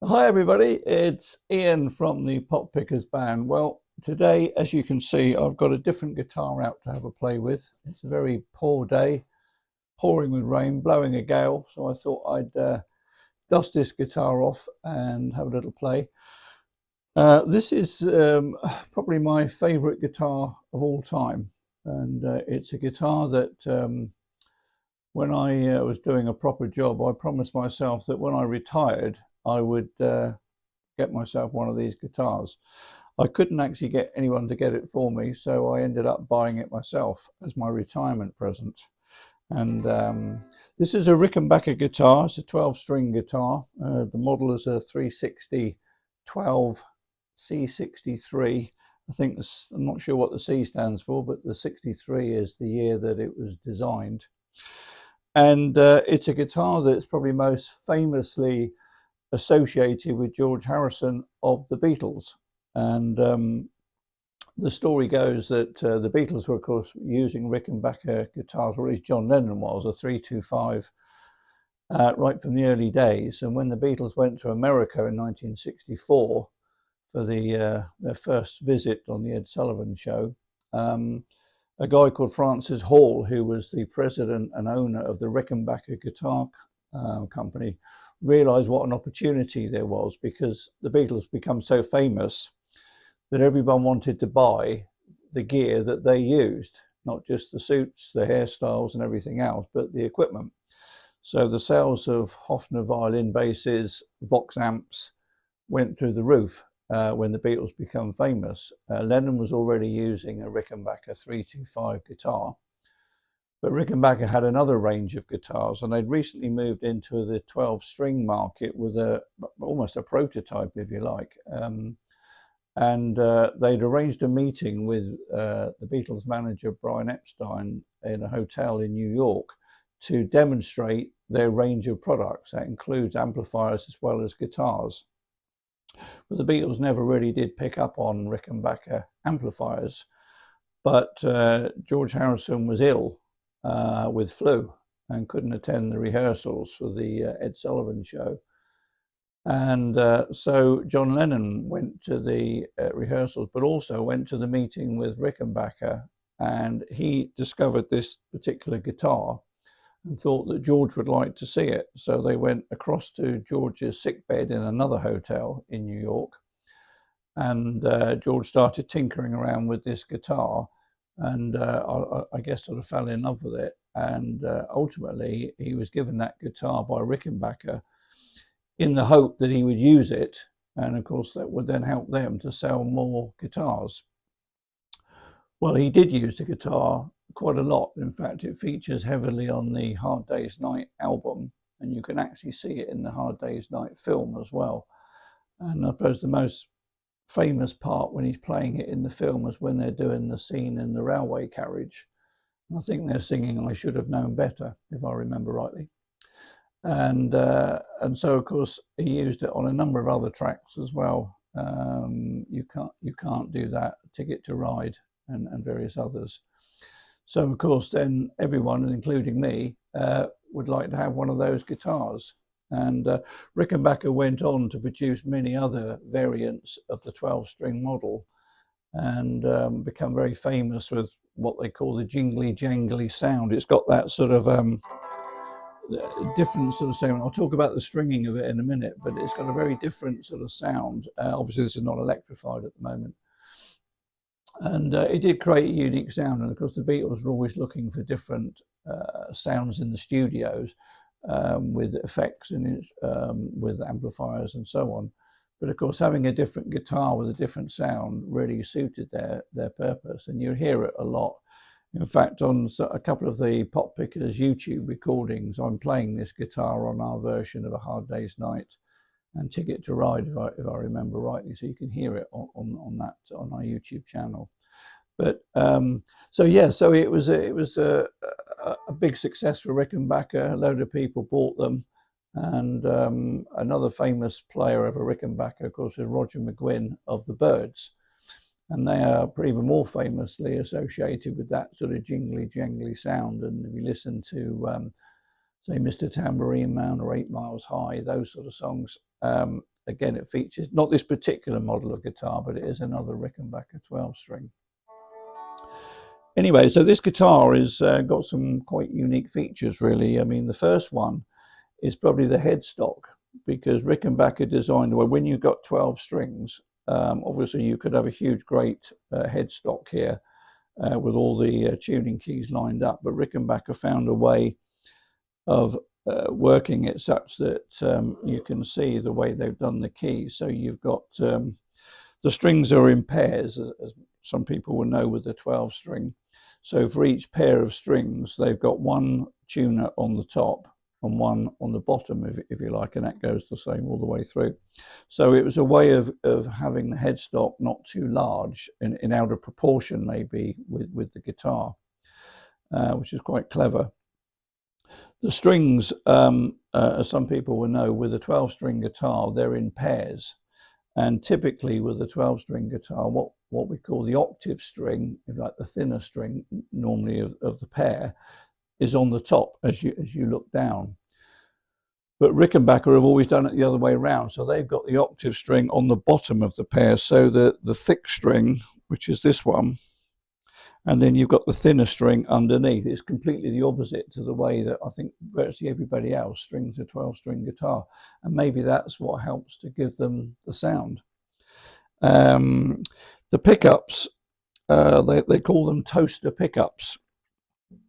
Hi everybody, it's Ian from the Pot Pickers band. Well, today, as you can see, I've got a different guitar out to have a play with. It's a very poor day, pouring with rain, blowing a gale, so I thought I'd dust this guitar off and have a little play. This is probably my favourite guitar of all time, and it's a guitar that when I was doing a proper job, I promised myself that when I retired, I would get myself one of these guitars. I couldn't actually get anyone to get it for me, so I ended up buying it myself as my retirement present. And this is a Rickenbacker guitar. It's a 12-string guitar. The model is a 360 12 C63. I think this, I'm not sure what the C stands for, but the 63 is the year that it was designed. And it's a guitar that's probably most famously associated with George Harrison of the Beatles. And the story goes that the Beatles were, of course, using Rickenbacker guitars, or at least John Lennon was, a 325, right from the early days. And when the Beatles went to America in 1964 for their first visit on the Ed Sullivan Show, a guy called Francis Hall, who was the president and owner of the Rickenbacker Guitar Company, realized what an opportunity there was, because the Beatles become so famous that everyone wanted to buy the gear that they used, not just the suits, the hairstyles and everything else, but the equipment. So the sales of Hofner violin basses, Vox amps went through the roof when the Beatles become famous. Lennon was already using a Rickenbacker 325 guitar, but Rickenbacker had another range of guitars, and they'd recently moved into the 12-string market with almost a prototype, if you like. They'd arranged a meeting with the Beatles manager, Brian Epstein, in a hotel in New York to demonstrate their range of products. That includes amplifiers as well as guitars. But the Beatles never really did pick up on Rickenbacker amplifiers. But George Harrison was ill with flu and couldn't attend the rehearsals for the Ed Sullivan Show. And so John Lennon went to the rehearsals, but also went to the meeting with Rickenbacker, and he discovered this particular guitar and thought that George would like to see it. So they went across to George's sickbed in another hotel in New York, and George started tinkering around with this guitar, and I guess sort of fell in love with it. And ultimately, he was given that guitar by Rickenbacker in the hope that he would use it, and of course that would then help them to sell more guitars. Well, he did use the guitar quite a lot. In fact, it features heavily on the Hard Day's Night album, and you can actually see it in the Hard Day's Night film as well. And I suppose the most famous part when he's playing it in the film is when they're doing the scene in the railway carriage. I think they're singing "I Should Have Known Better," if I remember rightly. And so of course he used it on a number of other tracks as well. You can't do that, Ticket to Ride, and various others. So of course then everyone, including me, would like to have one of those guitars. And Rickenbacker went on to produce many other variants of the 12-string model, and become very famous with what they call the jingly jangly sound. It's got that sort of different sort of sound. I'll talk about the stringing of it in a minute, but it's got a very different sort of sound. Obviously this is not electrified at the moment. And it did create a unique sound. And of course the Beatles were always looking for different sounds in the studios, with effects and with amplifiers and so on. But of course having a different guitar with a different sound really suited their purpose, and you hear it a lot. In fact, on a couple of the Pot Pickers YouTube recordings, I'm playing this guitar on our version of A Hard Day's Night and Ticket to Ride, if I remember rightly. So you can hear it on our YouTube channel. But so it was a big success for Rickenbacker. A load of people bought them, and another famous player of a Rickenbacker, of course, is Roger McGuinn of the Byrds. And they are even more famously associated with that sort of jingly jangly sound. And if you listen to say Mr. Tambourine Man or 8 Miles High, those sort of songs, again, it features not this particular model of guitar, but it is another Rickenbacker 12-string. Anyway, so this guitar has got some quite unique features, really. I mean, the first one is probably the headstock, because Rickenbacker designed, well, when you've got 12 strings, obviously you could have a huge, great headstock here with all the tuning keys lined up, but Rickenbacker found a way of working it such that you can see the way they've done the keys. So you've got the strings are in pairs, as some people will know with the 12 string. So for each pair of strings, they've got one tuner on the top and one on the bottom, if you like, and that goes the same all the way through. So it was a way of having the headstock not too large and out of proportion maybe with the guitar, which is quite clever. The strings, as some people will know, with a 12-string guitar, they're in pairs. And typically with a 12-string guitar, what we call the octave string, like the thinner string normally of the pair, is on the top as you look down. But Rickenbacker have always done it the other way around. So they've got the octave string on the bottom of the pair. So the thick string, which is this one, and then you've got the thinner string underneath. It's completely the opposite to the way that I think virtually everybody else strings a 12-string guitar. And maybe that's what helps to give them the sound. The pickups, they call them toaster pickups.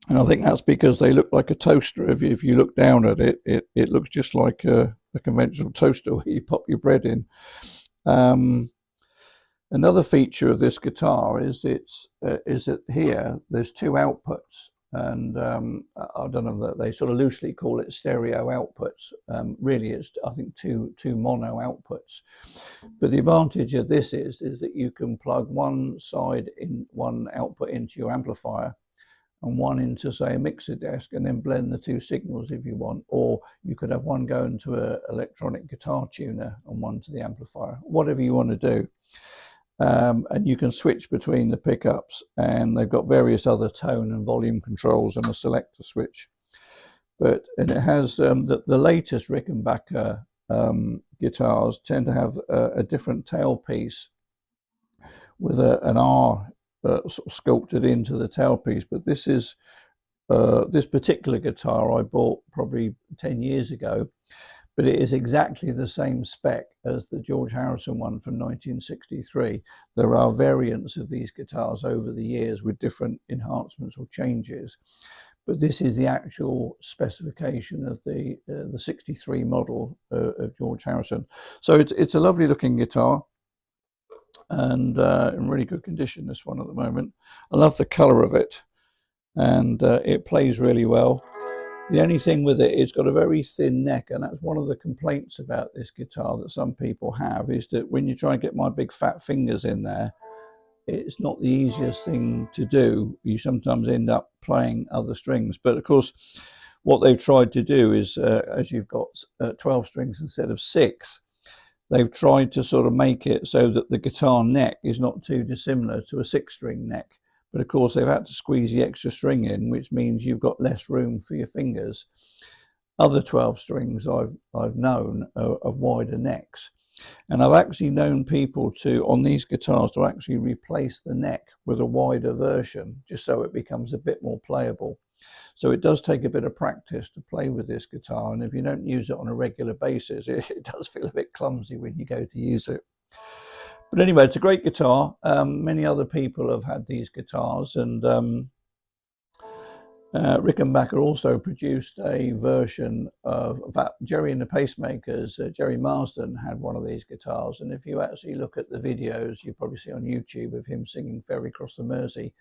And I think that's because they look like a toaster. If you look down at it, it looks just like a conventional toaster where you pop your bread in. Another feature of this guitar is that here there's two outputs, and I don't know, that they sort of loosely call it stereo outputs. Really, it's I think two mono outputs. But the advantage of this is that you can plug one output into your amplifier and one into, say, a mixer desk, and then blend the two signals if you want. Or you could have one go into an electronic guitar tuner and one to the amplifier, whatever you want to do. And you can switch between the pickups, and they've got various other tone and volume controls and a selector switch. And it has the latest Rickenbacker guitars tend to have a different tailpiece with an R sort of sculpted into the tailpiece. But this is this particular guitar I bought probably 10 years ago, but it is exactly the same spec as the George Harrison one from 1963. There are variants of these guitars over the years with different enhancements or changes, but this is the actual specification of the 63 model of George Harrison. So it's a lovely looking guitar, and in really good condition, this one at the moment. I love the color of it, and it plays really well. The only thing with it, it's got a very thin neck, and that's one of the complaints about this guitar that some people have, is that when you try and get my big fat fingers in there, it's not the easiest thing to do. You sometimes end up playing other strings. But of course, what they've tried to do is, as you've got 12 strings instead of 6, they've tried to sort of make it so that the guitar neck is not too dissimilar to a 6-string neck. But of course, they've had to squeeze the extra string in, which means you've got less room for your fingers. Other 12 strings I've known of wider necks. And I've actually known people on these guitars to actually replace the neck with a wider version, just so it becomes a bit more playable. So it does take a bit of practice to play with this guitar, and if you don't use it on a regular basis, it does feel a bit clumsy when you go to use it. But anyway, it's a great guitar. Many other people have had these guitars, and Rickenbacker also produced a version of, in fact, Jerry and the Pacemakers, Jerry Marsden had one of these guitars. And if you actually look at the videos you probably see on YouTube of him singing Ferry Across the Mersey,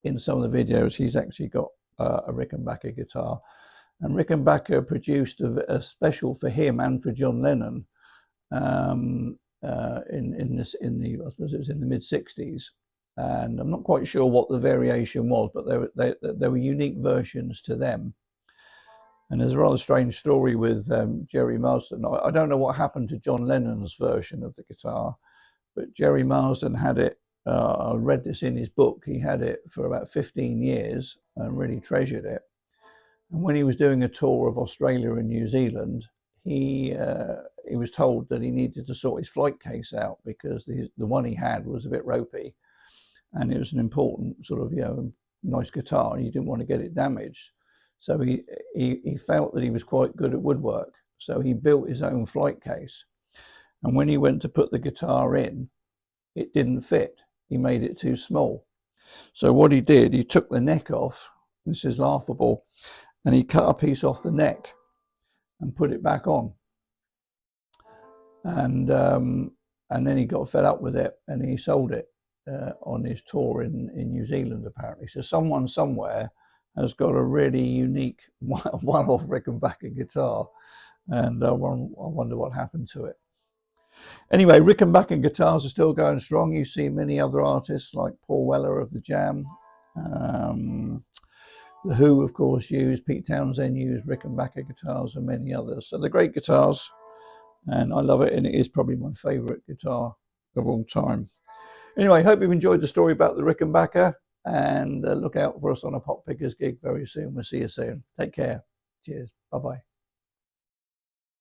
in some of the videos, he's actually got a Rickenbacker guitar. And Rickenbacker produced a special for him and for John Lennon I suppose it was in the mid-60s. And I'm not quite sure what the variation was, but there were unique versions to them. And there's a rather strange story with Jerry Marsden. I don't know what happened to John Lennon's version of the guitar, but Jerry Marsden had it. I read this in his book. He had it for about 15 years and really treasured it. And when he was doing a tour of Australia and New Zealand, he he was told that he needed to sort his flight case out because the one he had was a bit ropey, and it was an important sort of, nice guitar, and he didn't want to get it damaged. So he felt that he was quite good at woodwork. So he built his own flight case. And when he went to put the guitar in, it didn't fit. He made it too small. So what he did, he took the neck off. This is laughable. And he cut a piece off the neck and put it back on. And then he got fed up with it and he sold it on his tour in New Zealand, apparently. So someone somewhere has got a really unique one-off Rickenbacker guitar, and I wonder what happened to it. Anyway, Rickenbacker guitars are still going strong. You see many other artists like Paul Weller of the Jam. The Who, of course, Pete Townsend used Rickenbacker guitars, and many others. So they're great guitars, and I love it, and it is probably my favourite guitar of all time. Anyway, hope you've enjoyed the story about the Rickenbacker, and look out for us on a Pop Pickers gig very soon. We'll see you soon. Take care. Cheers. Bye-bye.